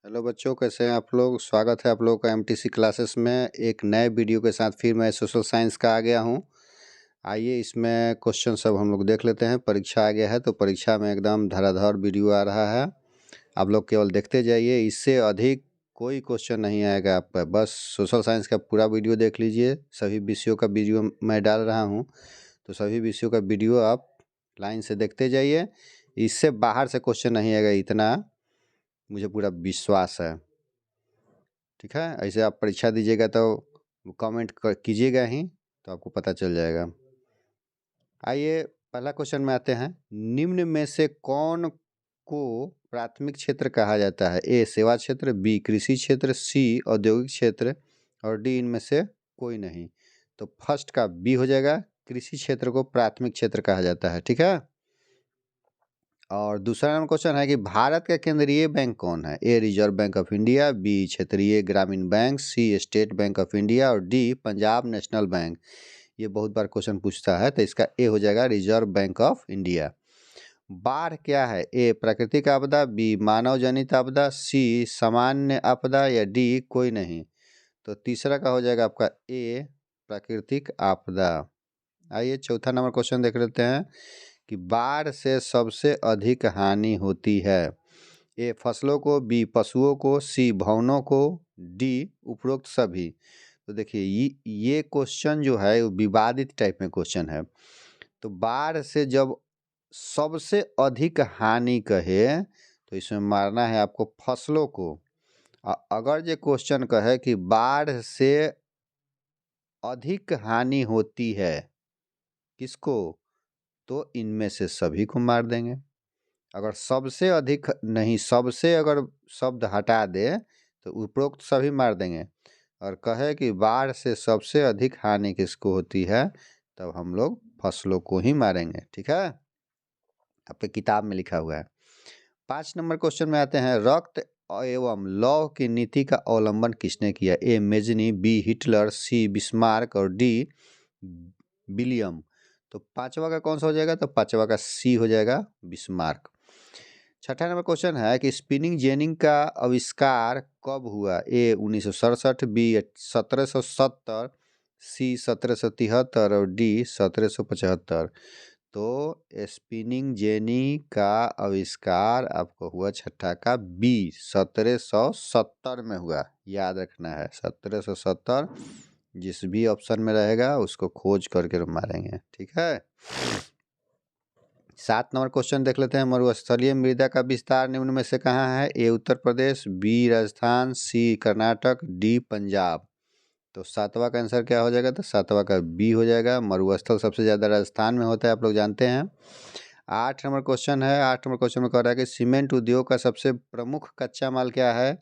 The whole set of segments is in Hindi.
हेलो बच्चों, कैसे हैं आप लोग। स्वागत है आप लोगों का एमटीसी क्लासेस में। एक नए वीडियो के साथ फिर मैं सोशल साइंस का आ गया हूं। आइए इसमें क्वेश्चन सब हम लोग देख लेते हैं। परीक्षा आ गया है तो परीक्षा में एकदम धड़ाधड़ वीडियो आ रहा है। आप लोग केवल देखते जाइए, इससे अधिक कोई क्वेश्चन नहीं आएगा आपका। बस सोशल साइंस का पूरा वीडियो देख लीजिए। सभी विषयों का वीडियो मैं डाल रहा हूँ, तो सभी विषयों का वीडियो आप लाइन से देखते जाइए। इससे बाहर से क्वेश्चन नहीं आएगा, इतना मुझे पूरा विश्वास है। ठीक है, ऐसे आप परीक्षा दीजिएगा तो कमेंट कीजिएगा ही, तो आपको पता चल जाएगा। आइए पहला क्वेश्चन में आते हैं। निम्न में से कौन को प्राथमिक क्षेत्र कहा जाता है? ए सेवा क्षेत्र, बी कृषि क्षेत्र, सी औद्योगिक क्षेत्र और डी इनमें से कोई नहीं। तो फर्स्ट का बी हो जाएगा। कृषि क्षेत्र को प्राथमिक क्षेत्र कहा जाता है। ठीक है। और दूसरा नंबर क्वेश्चन है कि भारत का केंद्रीय बैंक कौन है? A reserve bank of India, B क्षेत्रीय ग्रामीण bank, C state bank of India और डी पंजाब नेशनल बैंक। ये बहुत बार क्वेश्चन पूछता है, तो इसका ए हो जाएगा रिजर्व बैंक ऑफ इंडिया। बाढ़ क्या है? ए प्राकृतिक आपदा, बी मानव जनित आपदा, सी सामान्य आपदा या डी कोई नहीं। तो तीसरा का हो जाएगा आपका ए प्राकृतिक आपदा। आइए चौथा नंबर क्वेश्चन देख लेते हैं कि बाढ़ से सबसे अधिक हानि होती है। ए फसलों को, बी पशुओं को, सी भवनों को, डी उपरोक्त सभी। तो देखिए ये क्वेश्चन जो है वो विवादित टाइप में क्वेश्चन है। तो बाढ़ से जब सबसे अधिक हानि कहे तो इसमें मारना है आपको फसलों को। अगर ये क्वेश्चन कहे कि बाढ़ से अधिक हानि होती है किसको, तो इनमें से सभी को मार देंगे। अगर सबसे अधिक नहीं, सबसे अगर शब्द हटा दे तो उपरोक्त सभी मार देंगे। और कहे कि बाढ़ से सबसे अधिक हानि किसको होती है, तब हम लोग फसलों को ही मारेंगे। ठीक है, आपके किताब में लिखा हुआ है। 5 नंबर क्वेश्चन में आते हैं। रक्त एवं लौह की नीति का अवलंबन किसने किया? ए मेजनी, बी हिटलर, सी बिस्मार्क और डी विलियम। तो पांचवा का कौन सा हो जाएगा? तो पांचवा का सी हो जाएगा, बिस्मार्क। छठा नंबर क्वेश्चन है कि स्पिनिंग जेनिंग का आविष्कार कब हुआ? ए 1967, बी 1770, सी 1773 और डी 1775। तो स्पिनिंग जेनी का आविष्कार आपको हुआ छठा का बी 1770 में हुआ। याद रखना है 1770। जिस भी ऑप्शन में रहेगा उसको खोज करके मारेंगे। ठीक है। 7 नंबर क्वेश्चन देख लेते हैं। मरुस्थलीय मृदा का विस्तार निम्न में से कहाँ है? ए उत्तर प्रदेश, बी राजस्थान, सी कर्नाटक, डी पंजाब। तो सातवां का आंसर क्या हो जाएगा? तो सातवां का बी हो जाएगा। मरुस्थल सबसे ज़्यादा राजस्थान में होता है, आप लोग जानते हैं। 8 नंबर क्वेश्चन है। 8 नंबर क्वेश्चन में कह रहा है कि सीमेंट उद्योग का सबसे प्रमुख कच्चा माल क्या है?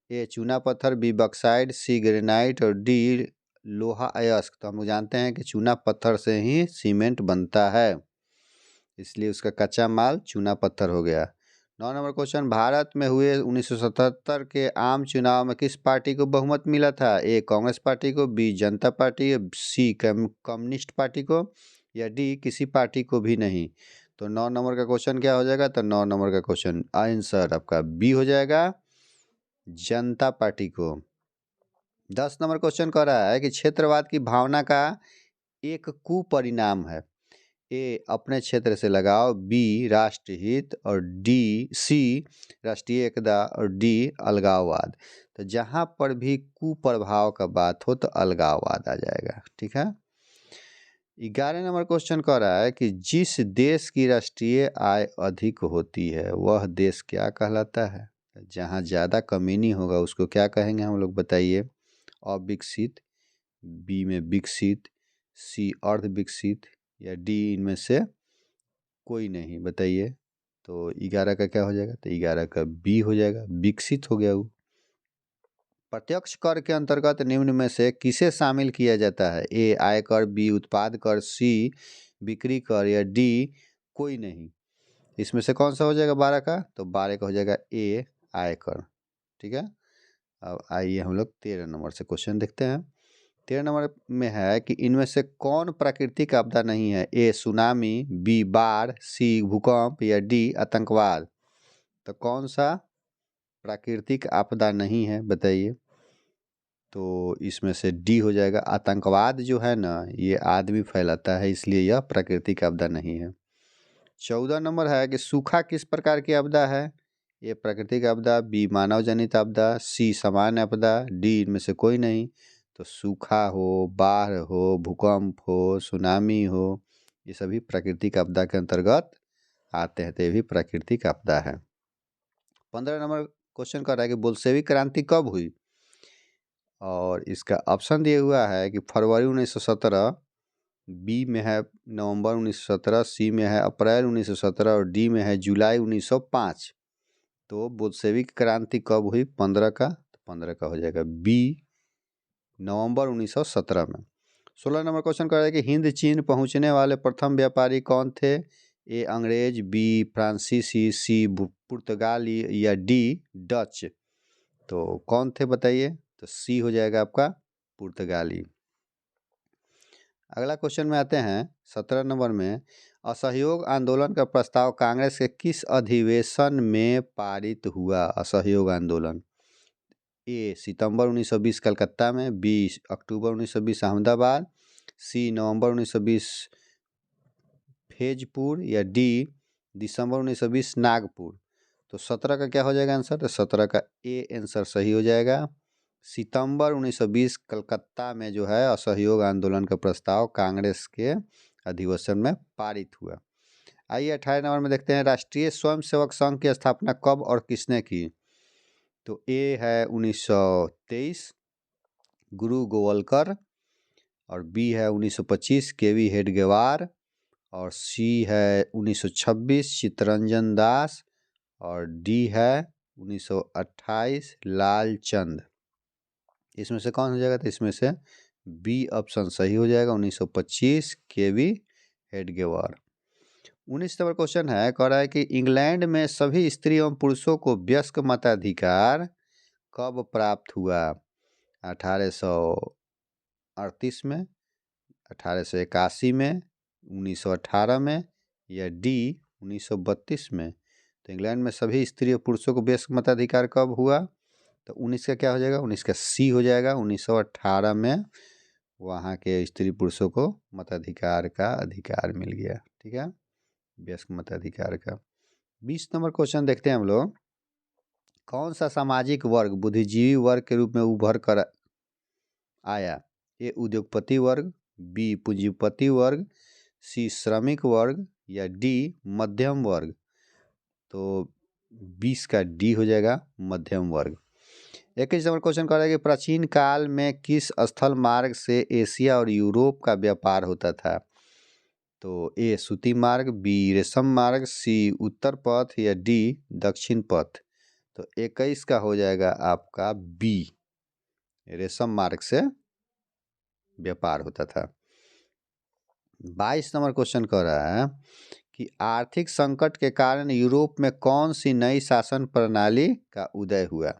ए चूना पत्थर, बी बॉक्साइट, सी ग्रेनाइट और डी लोहा अयस्क। तो हम लोग जानते हैं कि चूना पत्थर से ही सीमेंट बनता है, इसलिए उसका कच्चा माल चूना पत्थर हो गया। 9 नंबर क्वेश्चन। भारत में हुए 1977 के आम चुनाव में किस पार्टी को बहुमत मिला था? ए कांग्रेस पार्टी को, बी जनता पार्टी, सी कम्युनिस्ट पार्टी को या डी किसी पार्टी को भी नहीं। तो 9 नंबर का क्वेश्चन क्या हो जाएगा? तो 9 नंबर का क्वेश्चन आंसर आपका बी हो जाएगा, जनता पार्टी को। 10 नंबर क्वेश्चन कह रहा है कि क्षेत्रवाद की भावना का एक कुपरिणाम है। ए अपने क्षेत्र से लगाव, बी राष्ट्रहित और डी सी राष्ट्रीय एकता और डी अलगाववाद। तो जहां पर भी कुप्रभाव का बात हो तो अलगाववाद आ जाएगा। ठीक है। 11 नंबर क्वेश्चन कह रहा है कि जिस देश की राष्ट्रीय आय अधिक होती है वह देश क्या कहलाता है? जहां ज्यादा कमीनी होगा उसको क्या कहेंगे हम लोग, बताइए। अविकसित, बी में विकसित, सी अर्ध विकसित या डी इनमें से कोई नहीं, बताइए। तो 11 का क्या हो जाएगा? तो 11 का बी हो जाएगा, विकसित हो गया वो। प्रत्यक्ष कर के अंतर्गत निम्न में से किसे शामिल किया जाता है? ए आयकर, बी उत्पाद कर, सी बिक्री कर या डी कोई नहीं। इसमें से कौन सा हो जाएगा 12 का? तो 12 का हो जाएगा ए आयकर। ठीक है। अब आइए हम लोग 13 नंबर से क्वेश्चन देखते हैं। 13 नंबर में है कि इनमें से कौन प्राकृतिक आपदा नहीं है? ए सुनामी, बी बाढ़, सी भूकंप या डी आतंकवाद। तो कौन सा प्राकृतिक आपदा नहीं है, बताइए। तो इसमें से डी हो जाएगा। आतंकवाद जो है ना, ये आदमी फैलाता है, इसलिए यह प्राकृतिक आपदा नहीं है। 14 नंबर है कि सूखा किस प्रकार की आपदा है? ए प्राकृतिक आपदा, बी मानव जनित आपदा, सी सामान्य आपदा, डी इनमें से कोई नहीं। तो सूखा हो, बाढ़ हो, भूकंप हो, सुनामी हो, ये सभी प्राकृतिक आपदा के अंतर्गत आते हैं, तो ये भी प्राकृतिक आपदा है। 15 नंबर क्वेश्चन कर रहा है कि बोल्शेविक क्रांति कब हुई? और इसका ऑप्शन दिया हुआ है कि फरवरी 1917, बी में है नवंबर 1917, सी में है अप्रैल 1917 और डी में है जुलाई 1905। तो बोल्शेविक क्रांति कब हुई 15 का? तो 15 का हो जाएगा बी, नवंबर 1917 में। 16 नंबर क्वेश्चन कर रहा है कि हिंद चीन पहुंचने वाले प्रथम व्यापारी कौन थे? ए अंग्रेज, बी फ्रांसीसी, सी पुर्तगाली या डी डच। तो कौन थे बताइए? तो सी हो जाएगा आपका पुर्तगाली। अगला क्वेश्चन में आते हैं 17 नंबर में, असहयोग आंदोलन का प्रस्ताव कांग्रेस के किस अधिवेशन में पारित हुआ? असहयोग आंदोलन, ए सितंबर 1920 कलकत्ता में, बी अक्टूबर 1920 अहमदाबाद, सी नवंबर 1920 फैजपुर या डी दिसंबर 1920 नागपुर। तो 17 का क्या हो जाएगा आंसर? तो 17 का ए आंसर सही हो जाएगा। सितंबर 1920 कलकत्ता में जो है असहयोग आंदोलन का प्रस्ताव कांग्रेस के अधिवेशन में पारित हुआ। आइए 18 नंबर में देखते हैं, राष्ट्रीय स्वयंसेवक संघ की स्थापना कब और किसने की? तो ए है 1923 गुरु गोवलकर, और बी है 1925 केवी हेडगेवार, और सी है 1926 चित्तरंजन दास, और डी है 1928 लालचंद। इसमें से कौन हो जाएगा? तो इसमें से बी ऑप्शन सही हो जाएगा, 1925 केवी हेडगेवार। 19 नंबर क्वेश्चन है, कह रहा है कि इंग्लैंड में सभी स्त्री एवं पुरुषों को वयस्क मताधिकार कब प्राप्त हुआ? 1838 में, 1881 में, 1918 में या डी 1932 में। तो इंग्लैंड में सभी स्त्री और पुरुषों को वयस्क मताधिकार कब हुआ? तो 19 का क्या हो जाएगा? 19 का सी हो जाएगा, 1918 में वहाँ के स्त्री पुरुषों को मताधिकार का अधिकार मिल गया। ठीक है, वयस्क मताधिकार का। 20 नंबर क्वेश्चन देखते हैं हम लोग, कौन सा सामाजिक वर्ग बुद्धिजीवी वर्ग के रूप में उभर कर आया? ए उद्योगपति वर्ग, बी पूंजीपति वर्ग, सी श्रमिक वर्ग या डी मध्यम वर्ग। तो 20 का डी हो जाएगा, मध्यम वर्ग। 21 नंबर क्वेश्चन कर रहा है कि प्राचीन काल में किस स्थल मार्ग से एशिया और यूरोप का व्यापार होता था? तो ए सूती मार्ग, बी रेशम मार्ग, सी उत्तर पथ या डी दक्षिण पथ। तो 21 का हो जाएगा आपका बी, रेशम मार्ग से व्यापार होता था। 22 नंबर क्वेश्चन कह रहा है कि आर्थिक संकट के कारण यूरोप में कौन सी नई शासन प्रणाली का उदय हुआ?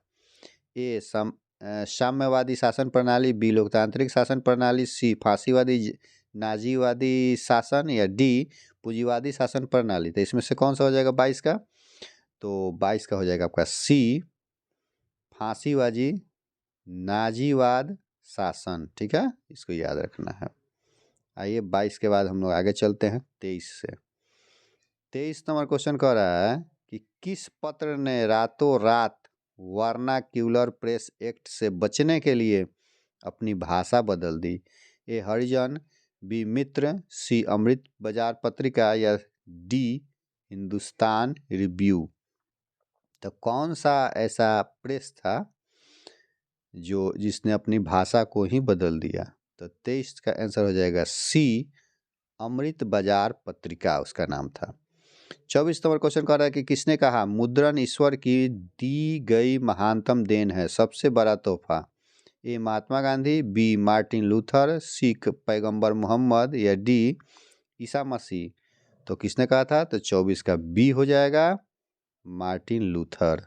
ए साम्यवादी शासन प्रणाली, बी लोकतांत्रिक शासन प्रणाली, सी फांसीवादी नाजीवादी शासन या डी पूंजीवादी शासन प्रणाली। तो इसमें से कौन सा हो जाएगा 22 का? तो 22 का हो जाएगा आपका सी फांसीवादी नाजीवाद शासन। ठीक है, इसको याद रखना है। आइए 22 के बाद हम लोग आगे चलते हैं 23 से। 23 नंबर क्वेश्चन कह रहा है कि किस पत्र ने रातों रात वर्नाक्यूलर प्रेस एक्ट से बचने के लिए अपनी भाषा बदल दी? ए हरिजन, बी मित्र, सी अमृत बाजार पत्रिका या डी हिंदुस्तान रिव्यू। तो कौन सा ऐसा प्रेस था जो जिसने अपनी भाषा को ही बदल दिया? तो 23 का आंसर हो जाएगा सी अमृत बाजार पत्रिका उसका नाम था। 24 नंबर क्वेश्चन कर रहा है कि किसने कहा मुद्रण ईश्वर की दी गई महानतम देन है, सबसे बड़ा तोहफा? ए Mahatma Gandhi, B Martin Luther, सी पैगंबर मोहम्मद या डी ईसा मसीह। तो किसने कहा था? तो 24 का बी हो जाएगा, मार्टिन लूथर।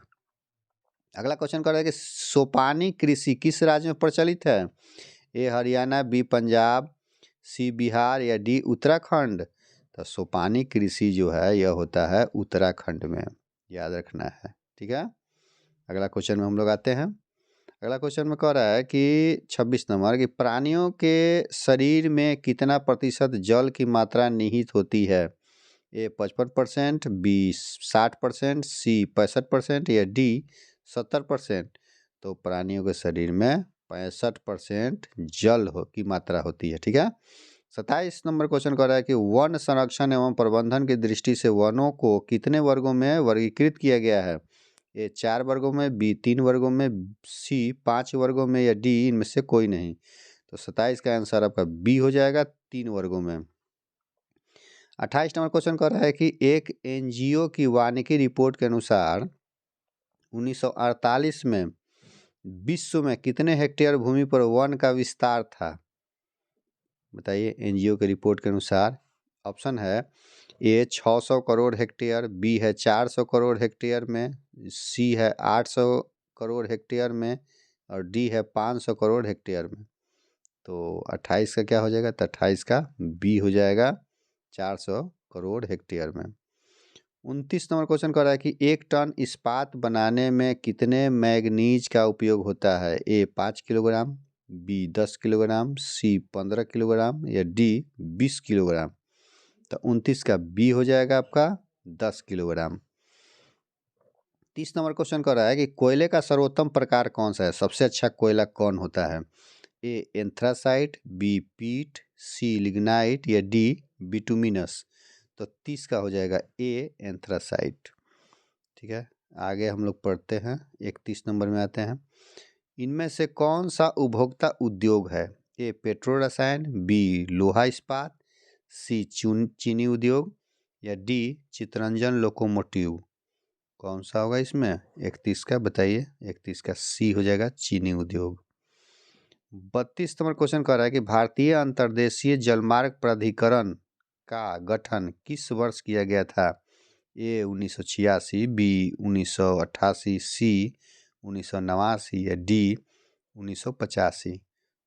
अगला क्वेश्चन कर रहा है कि सोपानी कृषि किस राज्य में प्रचलित है? ए हरियाणा, बी पंजाब, सी बिहार या डी उत्तराखंड। तो सोपानी कृषि जो है यह होता है उत्तराखंड में, याद रखना है। ठीक है, अगला क्वेश्चन में हम लोग आते हैं। अगला क्वेश्चन में कह रहा है कि 26 नंबर कि प्राणियों के शरीर में कितना प्रतिशत जल की मात्रा निहित होती है? ए 55%, बी 60%, सी 65% या डी 70%। तो प्राणियों के शरीर में 65% जल की मात्रा होती है। ठीक है। 27 नंबर क्वेश्चन कर रहा है कि वन संरक्षण एवं प्रबंधन की दृष्टि से वनों को कितने वर्गों में वर्गीकृत किया गया है? ए 4 वर्गों में, बी 3 वर्गों में, सी 5 वर्गों में या डी इनमें से कोई नहीं। तो 27 का आंसर आपका बी हो जाएगा, 3 वर्गों में। 28 नंबर क्वेश्चन कर रहा है कि एक एनजीओ की वानिकी रिपोर्ट के अनुसार 1948 में विश्व में कितने हेक्टेयर भूमि पर वन का विस्तार था? बताइए। एनजीओ के रिपोर्ट के अनुसार ऑप्शन है ए 600 करोड़ हेक्टेयर, बी है 400 करोड़ हेक्टेयर में, सी है 800 करोड़ हेक्टेयर में और डी है 500 करोड़ हेक्टेयर में। तो 28 का क्या हो जाएगा? तो 28 का बी हो जाएगा, 400 करोड़ हेक्टेयर में। 29 नंबर क्वेश्चन कर रहा है कि 1 टन इस्पात बनाने में कितने मैग्नीज का उपयोग होता है? ए 5 किलोग्राम, बी 10 किलोग्राम, सी 15 किलोग्राम या डी 20 किलोग्राम। तो 29 का बी हो जाएगा आपका 10 किलोग्राम। 30 नंबर क्वेश्चन कर रहा है कि कोयले का सर्वोत्तम प्रकार कौन सा है? सबसे अच्छा कोयला कौन होता है? ए एंथ्रासाइट, बी पीट, सी लिग्नाइट या डी बिटुमिनस। तो 30 का हो जाएगा ए एंथ्रासाइट। ठीक है। आगे हम लोग पढ़ते हैं, 31 नंबर में आते हैं। इनमें से कौन सा उपभोक्ता उद्योग है? ए पेट्रो रसायन, बी लोहा इस्पात, सी चीनी उद्योग या डी चितरंजन लोकोमोटिव। कौन सा होगा इसमें? 31 का बताइए। 31 का सी हो जाएगा, चीनी उद्योग। 32 नंबर क्वेश्चन कर रहा है कि भारतीय अंतर्देशीय जलमार्ग प्राधिकरण का गठन किस वर्ष किया गया था? ए 1986, बी 1988, सी 1989 या डी 1985।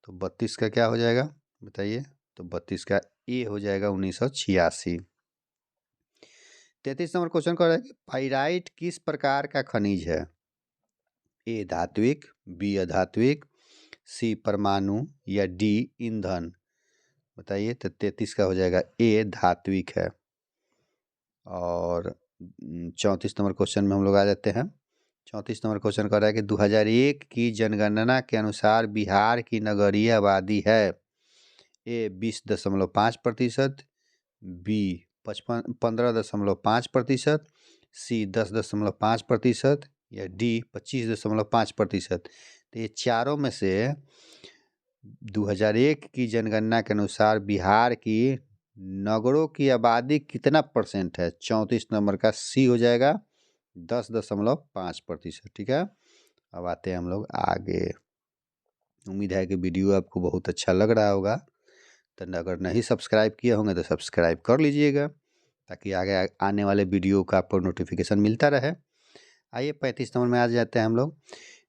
तो 32 का क्या हो जाएगा बताइए? तो 32 का ए हो जाएगा 1986। 33 नंबर क्वेश्चन कर रहा है कि पाइराइट किस प्रकार का खनिज है? ए धात्विक, बी अधात्विक, सी परमाणु या डी ईंधन। बताइए। तो 33 का हो जाएगा ए धात्विक है। और 34 नंबर क्वेश्चन में हम लोग आ जाते हैं। 34 नंबर क्वेश्चन कर रहा है कि 2001 की जनगणना के अनुसार बिहार की नगरीय आबादी है? ए 20.5%, बी 15.5%, सी 10.5% या डी 25.5%। तो ये चारों में से 2001 की जनगणना के अनुसार बिहार की नगरों की आबादी कितना परसेंट है? 34 नंबर का सी हो जाएगा, 10.5%। ठीक है। अब आते हैं हम लोग आगे। उम्मीद है कि वीडियो आपको बहुत अच्छा लग रहा होगा। तो अगर नहीं सब्सक्राइब किए होंगे तो सब्सक्राइब कर लीजिएगा, ताकि आगे आने वाले वीडियो का आपको नोटिफिकेशन मिलता रहे। आइए 35 नंबर में आ जाते हैं हम लोग।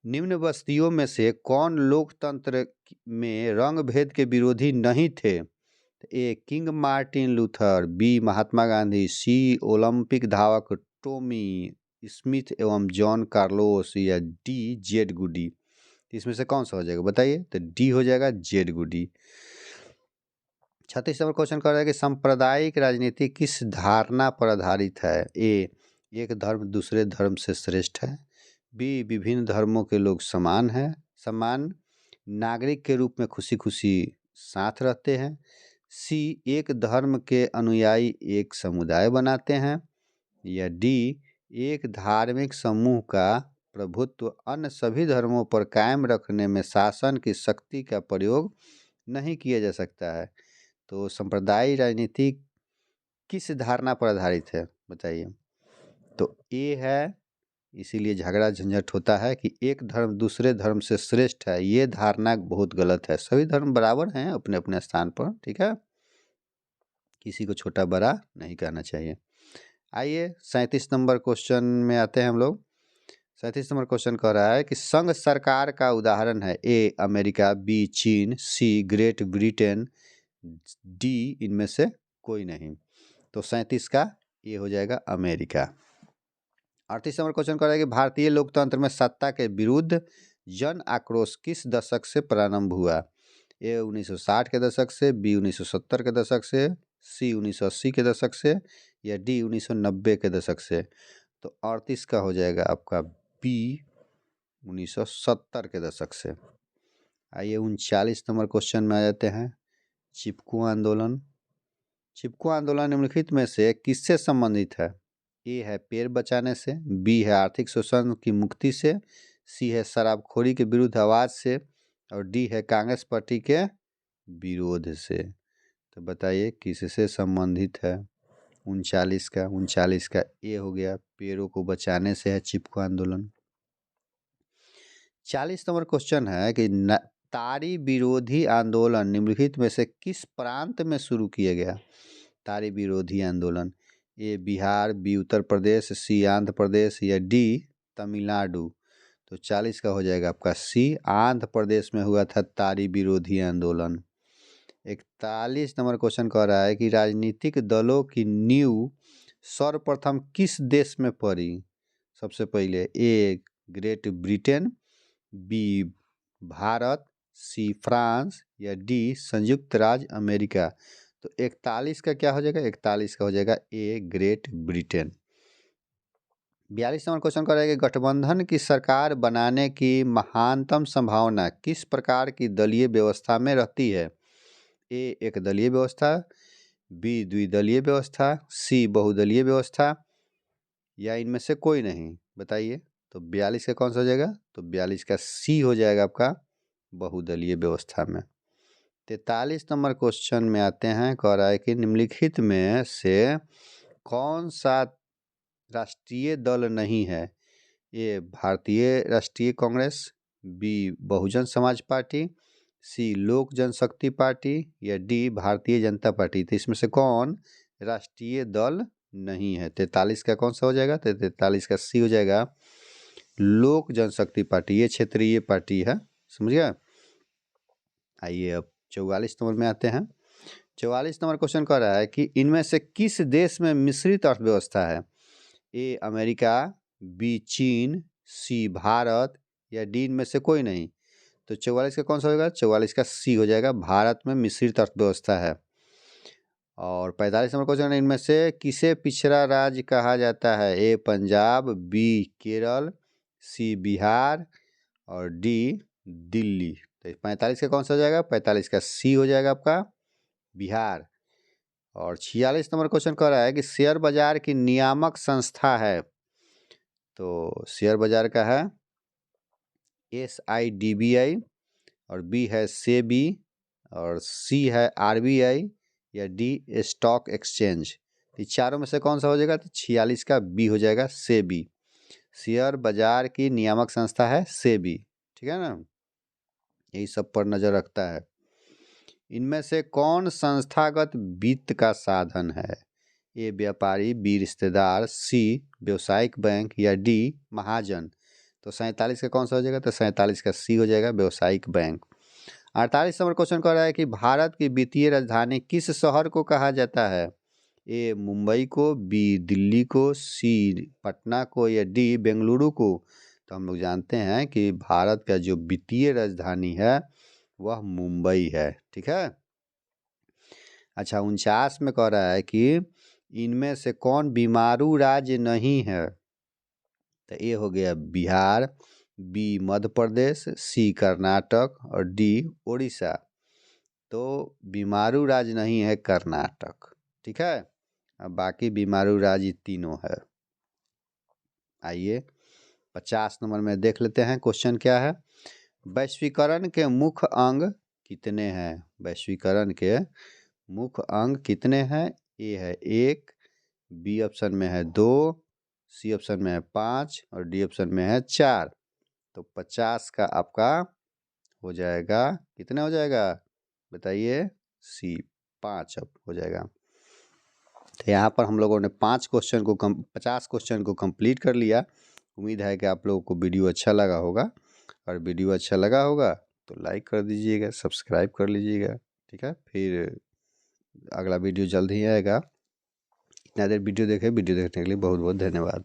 निम्न बस्तियों में से कौन लोकतंत्र में रंग भेद के विरोधी नहीं थे? A king Martin Luther, B Mahatma Gandhi, C olympic धावक टॉमी स्मिथ एवं जॉन कार्लोस या डी जेड गुडी। इसमें से कौन सा हो जाएगा बताइए? तो डी हो जाएगा, जेड गुडी। 36 नंबर क्वेश्चन कर रहा है कि सांप्रदायिक राजनीति किस धारणा पर आधारित है? ए एक धर्म दूसरे धर्म से श्रेष्ठ है, बी विभिन्न धर्मों के लोग समान नागरिक के रूप में खुशी खुशी साथ रहते हैं, सी एक धर्म के अनुयायी एक समुदाय बनाते हैं या डी एक धार्मिक समूह का प्रभुत्व अन्य सभी धर्मों पर कायम रखने में शासन की शक्ति का प्रयोग नहीं किया जा सकता है। तो सांप्रदायिक राजनीति किस धारणा पर आधारित है बताइए? तो ए है, इसीलिए झगड़ा झंझट होता है कि एक धर्म दूसरे धर्म से श्रेष्ठ है। ये धारणा बहुत गलत है। सभी धर्म बराबर हैं अपने अपने स्थान पर। ठीक है। किसी को छोटा बड़ा नहीं कहना चाहिए। आइए 37 नंबर क्वेश्चन में आते हैं हम लोग। 37 नंबर क्वेश्चन कह रहा है कि संघ सरकार का उदाहरण है? ए अमेरिका, बी चीन, सी ग्रेट ब्रिटेन, डी इनमें से कोई नहीं। तो 37 का ये हो जाएगा अमेरिका। 38 नंबर क्वेश्चन कर रहा है कि भारतीय लोकतंत्र में सत्ता के विरुद्ध जन आक्रोश किस दशक से प्रारंभ हुआ? ए 1960 के दशक से, बी 1970 के दशक से, सी 1980 के दशक से, या डी 1990 के दशक से? तो 38 का हो जाएगा आपका बी 1970 के दशक से। आइए 39 नंबर क्वेश्चन में आ जाते हैं। चिपको आंदोलन। चिपको आंदोलन निम्नलिखित में से किससे संबंधित है? ए है पेड़ बचाने से, बी है आर्थिक शोषण की मुक्ति से, सी है शराबखोरी के विरुद्ध आवाज से, और डी है कांग्रेस पार्टी के विरोध से। तो बताइए किससे संबंधित है? 39 का ए हो गया, पेड़ों को बचाने से है चिपको आंदोलन। 40 नंबर क्वेश्चन है कि तारी विरोधी आंदोलन निम्नलिखित में से किस प्रांत में शुरू किया गया? तारी विरोधी आंदोलन, ए बिहार, बी उत्तर प्रदेश, सी आंध्र प्रदेश, या डी तमिलनाडु? तो 40 का हो जाएगा आपका सी, आंध्र प्रदेश में हुआ था तारी विरोधी आंदोलन। 41 नंबर क्वेश्चन कह रहा है कि राजनीतिक दलों की नींव सर्वप्रथम किस देश में पड़ी? सबसे पहले A great Britain, B Bharat, C France, या डी संयुक्त राज्य अमेरिका? तो 41 का क्या हो जाएगा? 41 का हो जाएगा ए ग्रेट ब्रिटेन। 42 नंबर क्वेश्चन कर रहा है कि गठबंधन की सरकार बनाने की महानतम संभावना किस प्रकार की दलीय व्यवस्था में रहती है? ए एक दलीय व्यवस्था, बी द्विदलीय व्यवस्था, सी बहुदलीय व्यवस्था, या इनमें से कोई नहीं? बताइए। तो 42 का कौन सा हो जाएगा? तो 42 का सी हो जाएगा आपका बहुदलीय व्यवस्था में। 43 नंबर क्वेश्चन में आते हैं। कह रहा है कि निम्नलिखित में से कौन सा राष्ट्रीय दल नहीं है? ए भारतीय राष्ट्रीय कांग्रेस, बी बहुजन समाज पार्टी, सी लोक जनशक्ति पार्टी, या डी भारतीय जनता पार्टी? तो इसमें से कौन राष्ट्रीय दल नहीं है? 43 का कौन सा हो जाएगा? तो 43 का सी हो जाएगा लोक जनशक्ति पार्टी। ये क्षेत्रीय पार्टी है, समझ गया। आइए अब 44 नंबर में आते हैं। 44 नंबर क्वेश्चन कह रहा है कि इनमें से किस देश में मिश्रित अर्थव्यवस्था है? ए अमेरिका, बी चीन, सी भारत, या डी इनमें से कोई नहीं? तो 44 का कौन सा होगा? 44 का सी हो जाएगा, भारत में मिश्रित अर्थव्यवस्था है। और 45 नंबर क्वेश्चन, इनमें से किसे पिछड़ा राज्य कहा जाता है? ए पंजाब, बी केरल, सी बिहार, और डी दिल्ली? तो 45 का कौन सा हो जाएगा? 45 का सी हो जाएगा आपका बिहार। और 46 नंबर क्वेश्चन कह रहा है कि शेयर बाजार की नियामक संस्था है। तो शेयर बाजार का है SIDBI, और बी है सेबी, और सी है RBI, या डी स्टॉक एक्सचेंज? ये चारों में से कौन सा हो जाएगा? तो 46 का बी हो जाएगा सेबी। शेयर बाजार की नियामक संस्था है सेबी, ठीक है ना। यही सब पर नजर रखता है। इनमें से कौन संस्थागत वित्त का साधन है? ए व्यापारी, बी रिश्तेदार, सी व्यवसायिक बैंक, या डी महाजन? तो 47 का कौन सा हो जाएगा? तो 47 का सी हो जाएगा व्यवसायिक बैंक। 48 नंबर क्वेश्चन कर रहा है कि भारत की वित्तीय राजधानी किस शहर को कहा जाता है? ए मुंबई को, बी दिल्ली को, सी पटना को, या डी बेंगलुरु को? तो हम लोग जानते हैं कि भारत का जो वित्तीय राजधानी है वह मुंबई है, ठीक है। अच्छा 49 में कह रहा है कि इनमें से कौन बीमारू राज्य नहीं है? तो ए हो गया बिहार, बी मध्य प्रदेश, सी कर्नाटक, और डी उड़ीसा? तो बीमारू राज्य नहीं है कर्नाटक, ठीक है। अब बाकी बीमारू राज्य तीनों है। आइए 50 नंबर में देख लेते हैं क्वेश्चन क्या है। वैश्वीकरण के मुख्य अंग कितने हैं? वैश्वीकरण के मुख्य अंग कितने हैं? ए है 1, बी ऑप्शन में है 2, सी ऑप्शन में है 5, और डी ऑप्शन में है 4। तो 50 का आपका हो जाएगा, कितना हो जाएगा बताइए? सी 5 अब हो जाएगा। तो यहाँ पर हम लोगों ने 50 क्वेश्चन को कंप्लीट कर लिया। उम्मीद है कि आप लोगों को वीडियो अच्छा लगा होगा, और वीडियो अच्छा लगा होगा तो लाइक कर दीजिएगा, सब्सक्राइब कर लीजिएगा, ठीक है। फिर अगला वीडियो जल्द ही आएगा। इतना देर वीडियो देखने के लिए बहुत बहुत धन्यवाद।